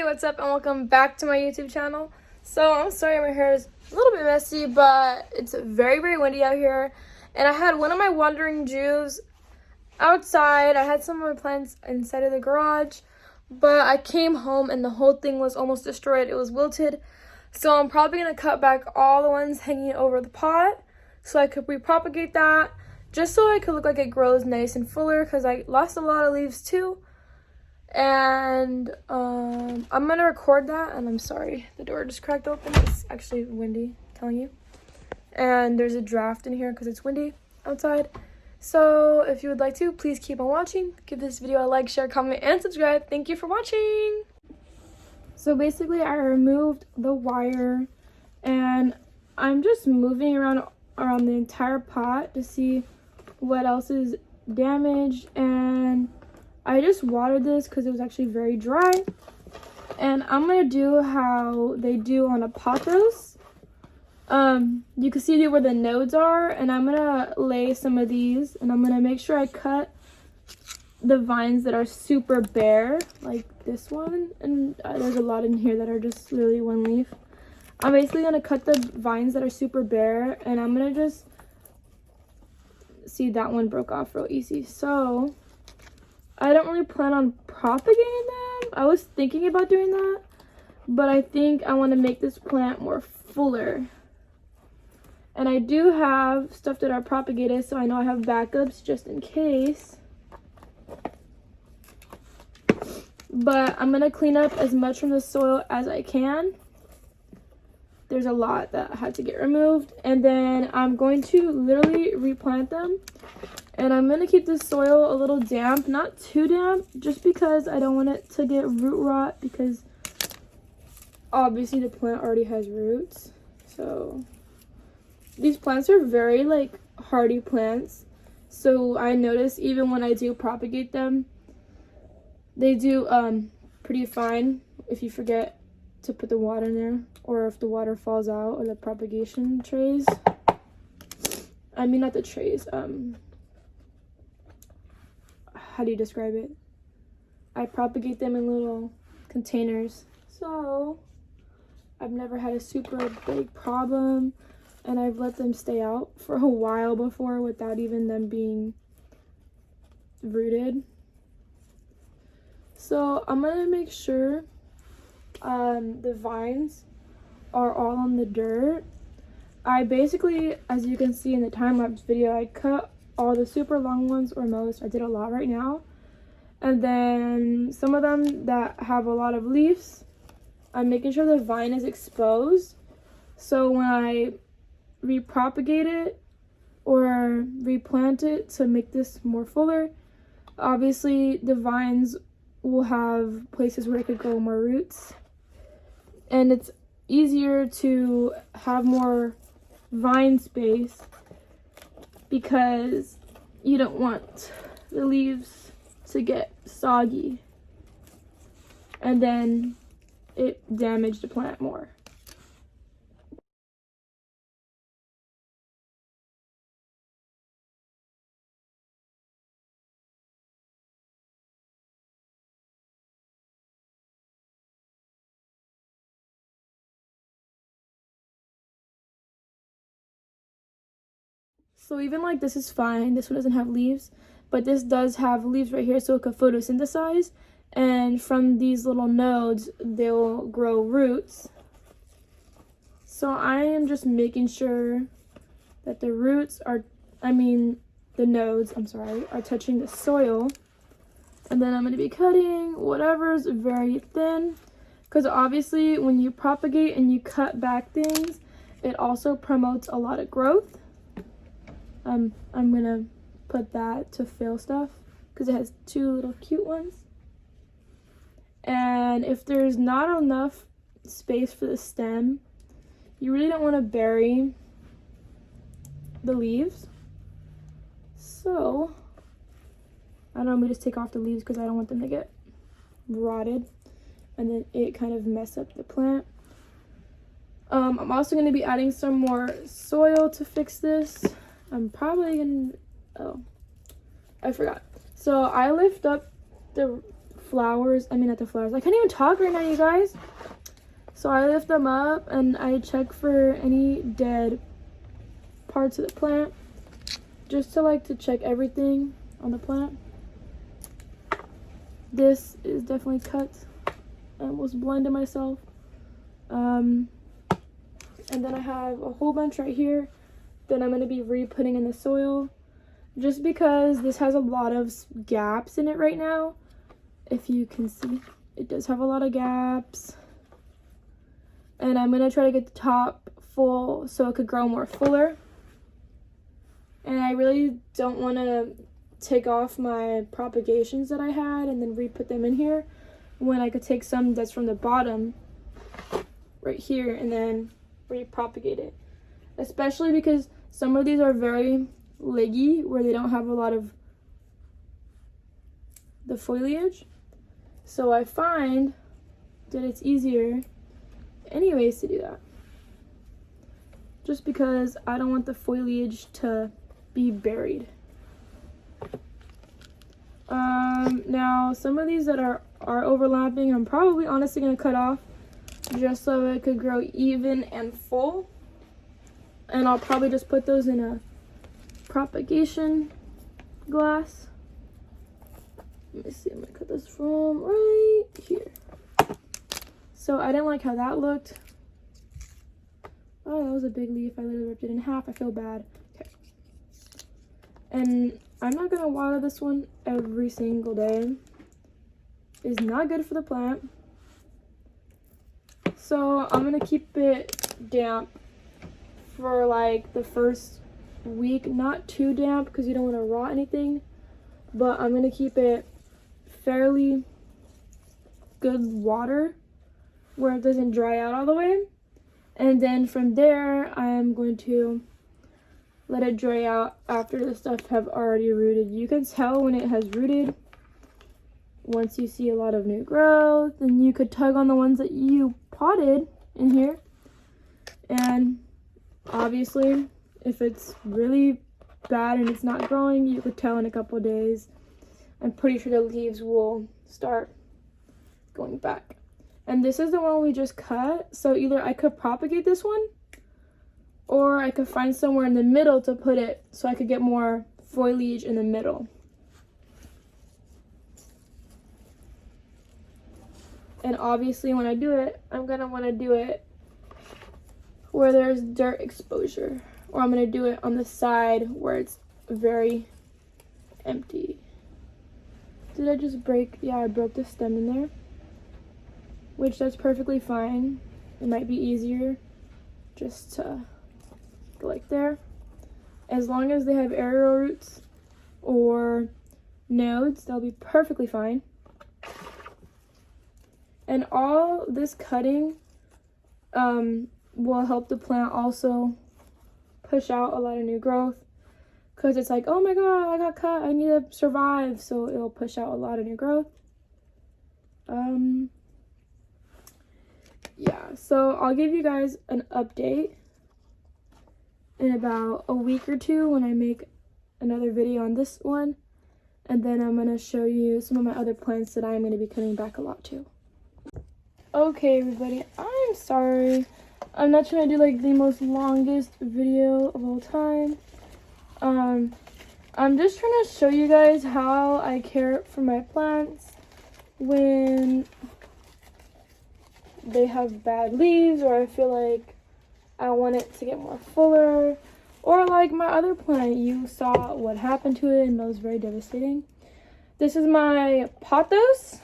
Hey, what's up and welcome back to my YouTube channel. So I'm sorry my hair is a little bit messy, but it's very, very windy out here. And I had one of my wandering Jews outside. I had some of my plants inside of the garage, but I came home and the whole thing was almost destroyed. It was wilted. So I'm probably going to cut back all the ones hanging over the pot so I could repropagate that, just so I could look like it grows nice and fuller, because I lost a lot of leaves too. And I'm gonna record that. And I'm sorry, the door just cracked open. It's actually windy, I'm telling you. And there's a draft in here because it's windy outside. So if you would like to, please keep on watching. Give this video a like, share, comment, and subscribe. Thank you for watching. So basically I removed the wire and I'm just moving around the entire pot to see what else is damaged. And I just watered this because it was actually very dry. And I'm going to do how they do on a Pothos. You can see where the nodes are. And I'm going to lay some of these. And I'm going to make sure I cut the vines that are super bare. Like this one. And there's a lot in here that are just literally one leaf. I'm basically going to cut the vines that are super bare. And I'm going to just... See, that one broke off real easy. So... I don't really plan on propagating them. I was thinking about doing that, but I think I want to make this plant more fuller. And I do have stuff that are propagated, so I know I have backups just in case. But I'm going to clean up as much from the soil as I can. There's a lot that had to get removed. And then I'm going to literally replant them. And I'm going to keep the soil a little damp, not too damp, just because I don't want it to get root rot, because obviously the plant already has roots. So these plants are very like hardy plants. So I notice even when I do propagate them, they do pretty fine if you forget to put the water in there, or if the water falls out, or the propagation trays. I mean, not the trays, how do you describe it? I propagate them in little containers. So I've never had a super big problem, and I've let them stay out for a while before without even them being rooted. So I'm gonna make sure the vines are all on the dirt. I basically, as you can see in the time-lapse video, I cut all the super long ones, or most. I did a lot right now. And then some of them that have a lot of leaves, I'm making sure the vine is exposed. So when I repropagate it or replant it to make this more fuller, obviously the vines will have places where it could grow more roots. And it's easier to have more vine space, because you don't want the leaves to get soggy and then it damage the plant more. So even like this is fine, this one doesn't have leaves, but this does have leaves right here, so it could photosynthesize, and from these little nodes they'll grow roots. So I am just making sure that the roots are, the nodes, are touching the soil. And then I'm going to be cutting whatever's very thin, because obviously when you propagate and you cut back things, it also promotes a lot of growth. I'm gonna put that to fill stuff because it has two little cute ones. And if there's not enough space for the stem, you really don't want to bury the leaves. So I don't know, I'm gonna just take off the leaves because I don't want them to get rotted and then it kind of mess up the plant. I'm also going to be adding some more soil to fix this. I'm probably gonna, oh, I forgot. So I lift up the flowers. I mean, not the flowers. I can't even talk right now, you guys. So I lift them up and I check for any dead parts of the plant. Just to check everything on the plant. This is definitely cut. I almost blinded myself. And then I have a whole bunch right here that I'm going to be re-putting in the soil. Just because this has a lot of gaps in it right now. If you can see, it does have a lot of gaps. And I'm going to try to get the top full so it could grow more fuller. And I really don't want to take off my propagations that I had and then re-put them in here, when I could take some that's from the bottom right here and then re-propagate it. Especially because some of these are very leggy, where they don't have a lot of the foliage. So I find that it's easier anyways to do that. Just because I don't want the foliage to be buried. Now some of these that are overlapping, I'm probably honestly gonna cut off just so it could grow even and full. And I'll probably just put those in a propagation glass. Let me see, I'm gonna cut this from right here. So I didn't like how that looked. Oh, that was a big leaf. I literally ripped it in half. I feel bad. Okay. And I'm not gonna water this one every single day. It's not good for the plant. So I'm gonna keep it damp for like the first week. Not too damp because you don't want to rot anything. But I'm gonna keep it fairly good water where it doesn't dry out all the way. And then from there, I'm going to let it dry out after the stuff have already rooted. You can tell when it has rooted once you see a lot of new growth, and you could tug on the ones that you potted in here. And obviously, if it's really bad and it's not growing, you could tell in a couple of days. I'm pretty sure the leaves will start going back. And this is the one we just cut, so either I could propagate this one, or I could find somewhere in the middle to put it so I could get more foliage in the middle. And obviously when I do it, I'm gonna want to do it where there's dirt exposure, or I'm gonna do it on the side where it's very empty. Did I just break? Yeah, I broke the stem in there. Which that's perfectly fine. It might be easier just to go like there. As long as they have aerial roots or nodes, they'll be perfectly fine. And all this cutting will help the plant also push out a lot of new growth. Because it's like, oh my god, I got cut, I need to survive. So it'll push out a lot of new growth. Yeah, so I'll give you guys an update in about a week or two when I make another video on this one. And then I'm going to show you some of my other plants that I'm going to be cutting back a lot too. Okay, everybody, I'm sorry. I'm not trying to do like the most longest video of all time. I'm just trying to show you guys how I care for my plants when they have bad leaves, or I feel like I want it to get more fuller, or like my other plant, you saw what happened to it and that was very devastating. This is my Pothos,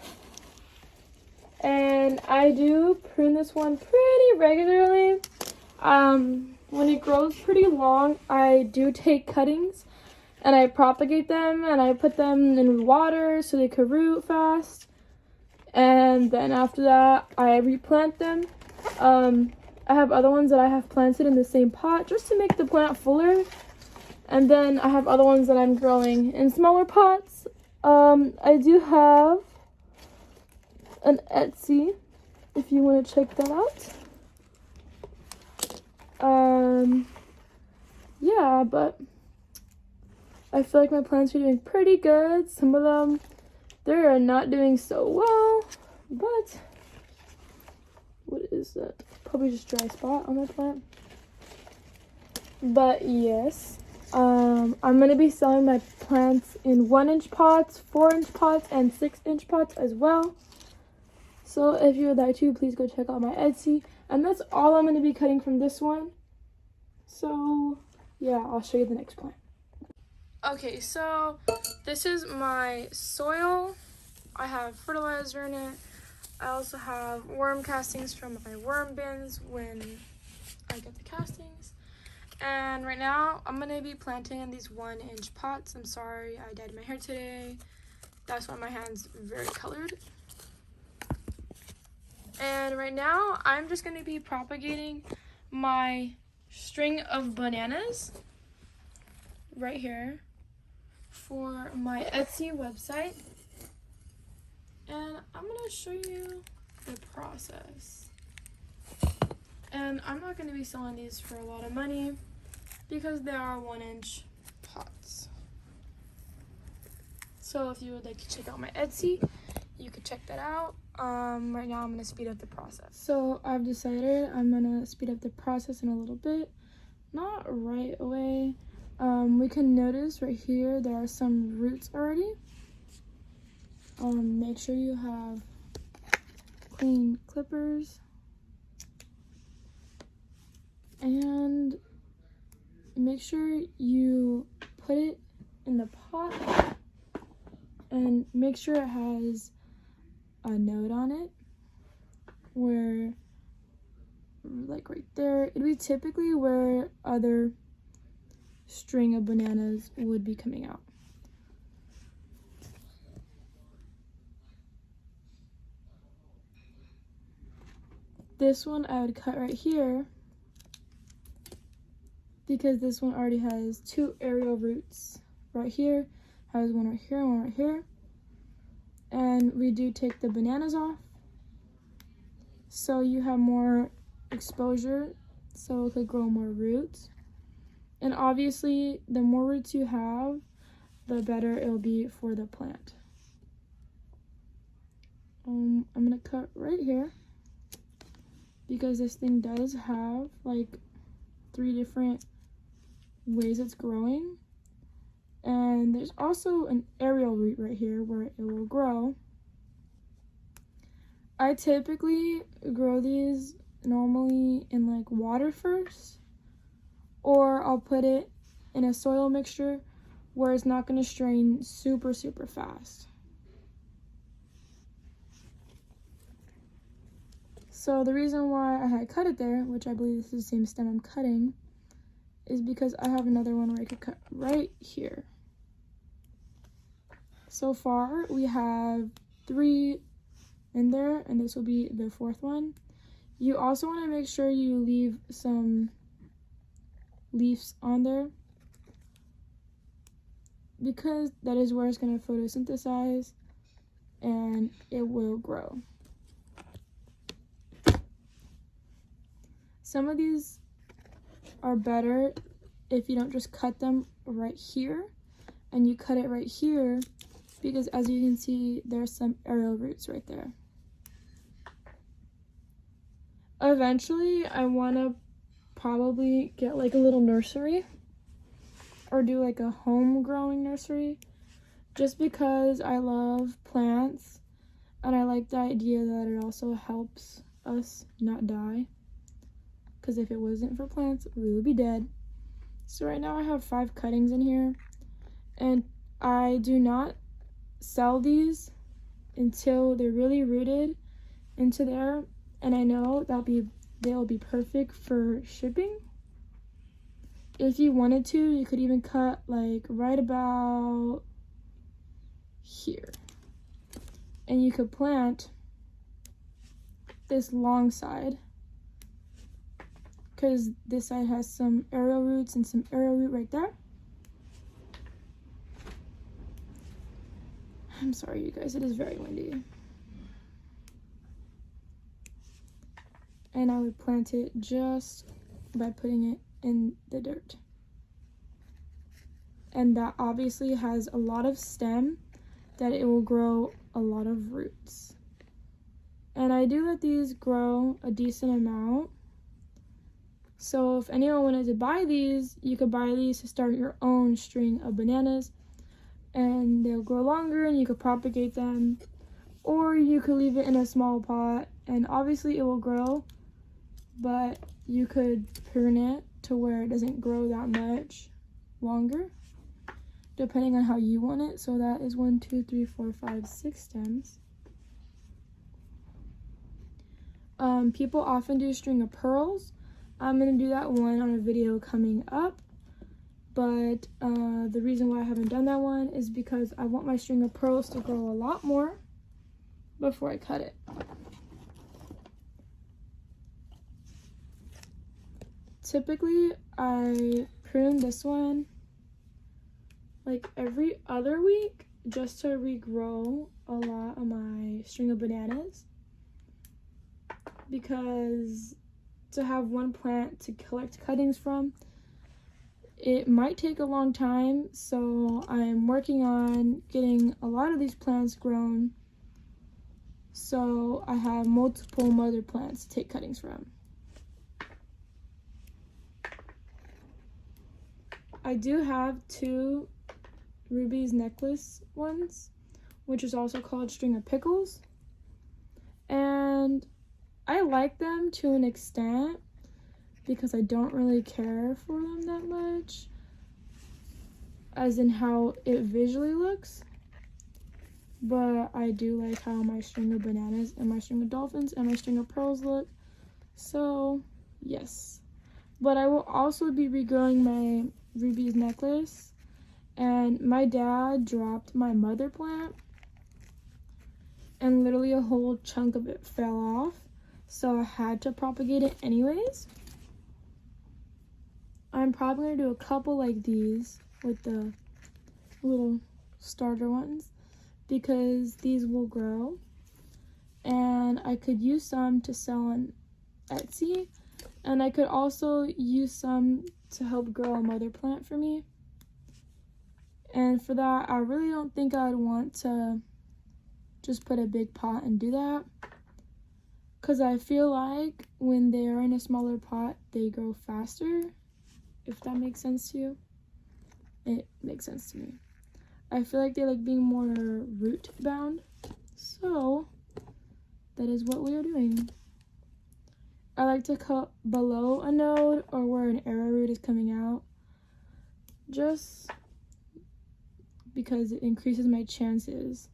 and I do prune this one pretty regularly. When it grows pretty long, I do take cuttings and I propagate them and I put them in water so they could root fast. And then after that, I replant them. I have other ones that I have planted in the same pot just to make the plant fuller. And then I have other ones that I'm growing in smaller pots. I do have an Etsy if you want to check that out. Yeah, but I feel like my plants are doing pretty good. Some of them, They are not doing so well, but what is that? Probably just dry spot on my plant. But yes, I'm going to be selling my plants in 1-inch pots, 4-inch pots, and 6-inch pots as well. So if you would like to, please go check out my Etsy. And that's all I'm going to be cutting from this one. So yeah, I'll show you the next plant. Okay, so this is my soil. I have fertilizer in it. I also have worm castings from my worm bins when I get the castings. And right now, I'm going to be planting in these 1-inch pots. I'm sorry, I dyed my hair today. That's why my hand's very colored. And right now, I'm just going to be propagating my string of bananas right here for my Etsy website. And I'm going to show you the process. And I'm not going to be selling these for a lot of money because they are 1-inch pots. So if you would like to check out my Etsy, you could check that out. Right now I'm going to speed up the process. So I've decided I'm going to speed up the process in a little bit. Not right away. We can notice right here there are some roots already. Make sure you have clean clippers. And make sure you put it in the pot and make sure it has a note on it where, like right there, it'd be typically where other string of bananas would be coming out. This one I would cut right here because this one already has 2 aerial roots right here, has one right here and one right here. And we do take the bananas off so you have more exposure so it could grow more roots. And obviously the more roots you have, the better it'll be for the plant. I'm gonna cut right here because this thing does have like 3 different ways it's growing. And there's also an aerial root right here where it will grow. I typically grow these normally in like water first, or I'll put it in a soil mixture where it's not going to strain super fast. So the reason why I had cut it there, which I believe this is the same stem I'm cutting, is because I have another one where I could cut right here. So far we have 3 in there, and this will be the 4th one. You also want to make sure you leave some leaves on there because that is where it's going to photosynthesize and it will grow. Some of these are better if you don't just cut them right here and you cut it right here, because as you can see there's some aerial roots right there. Eventually I want to probably get like a little nursery or do like a home growing nursery, just because I love plants and I like the idea that it also helps us not die, because if it wasn't for plants we would be dead. So right now I have 5 cuttings in here, and I do not sell these until they're really rooted into there, and I know they'll be perfect for shipping. If you wanted to, you could even cut like right about here, and you could plant this long side, because this side has some aerial roots and some aerial root right there. I'm sorry you guys, it is very windy. And I would plant it just by putting it in the dirt. And that obviously has a lot of stem that it will grow a lot of roots. And I do let these grow a decent amount. So if anyone wanted to buy these, you could buy these to start your own string of bananas, and they'll grow longer and you could propagate them, or you could leave it in a small pot and obviously it will grow, but you could prune it to where it doesn't grow that much longer, depending on how you want it. So that is 1, 2, 3, 4, 5, 6 stems. People often do string of pearls. I'm gonna do that one on a video coming up, but the reason why I haven't done that one is because I want my string of pearls to grow a lot more before I cut it. Typically, I prune this one like every other week just to regrow a lot of my string of bananas, because to have one plant to collect cuttings from, it might take a long time. So I'm working on getting a lot of these plants grown so I have multiple mother plants to take cuttings from. I do have 2 rubies necklace ones, which is also called string of pickles, and I like them to an extent because I don't really care for them that much, as in how it visually looks, but I do like how my string of bananas and my string of dolphins and my string of pearls look. So yes, but I will also be regrowing my rubies necklace, and my dad dropped my mother plant and literally a whole chunk of it fell off, so I had to propagate it anyways. I'm probably gonna do a couple like these with the little starter ones because these will grow, and I could use some to sell on Etsy, and I could also use some to help grow a mother plant for me. And for that, I really don't think I'd want to just put a big pot and do that, because I feel like when they are in a smaller pot, they grow faster, if that makes sense to you. It makes sense to me. I feel like they like being more root bound. So that is what we are doing. I like to cut below a node or where an arrowroot is coming out, just because it increases my chances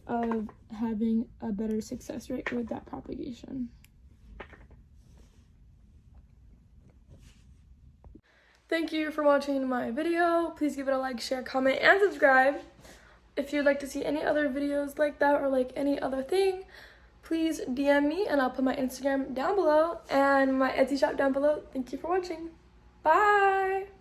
of having a better success rate with that propagation. Thank you for watching my video. Please give it a like, share, comment, and subscribe. If you'd like to see any other videos like that or like any other thing, please DM me and I'll put my Instagram down below and my Etsy shop down below. Thank you for watching. Bye!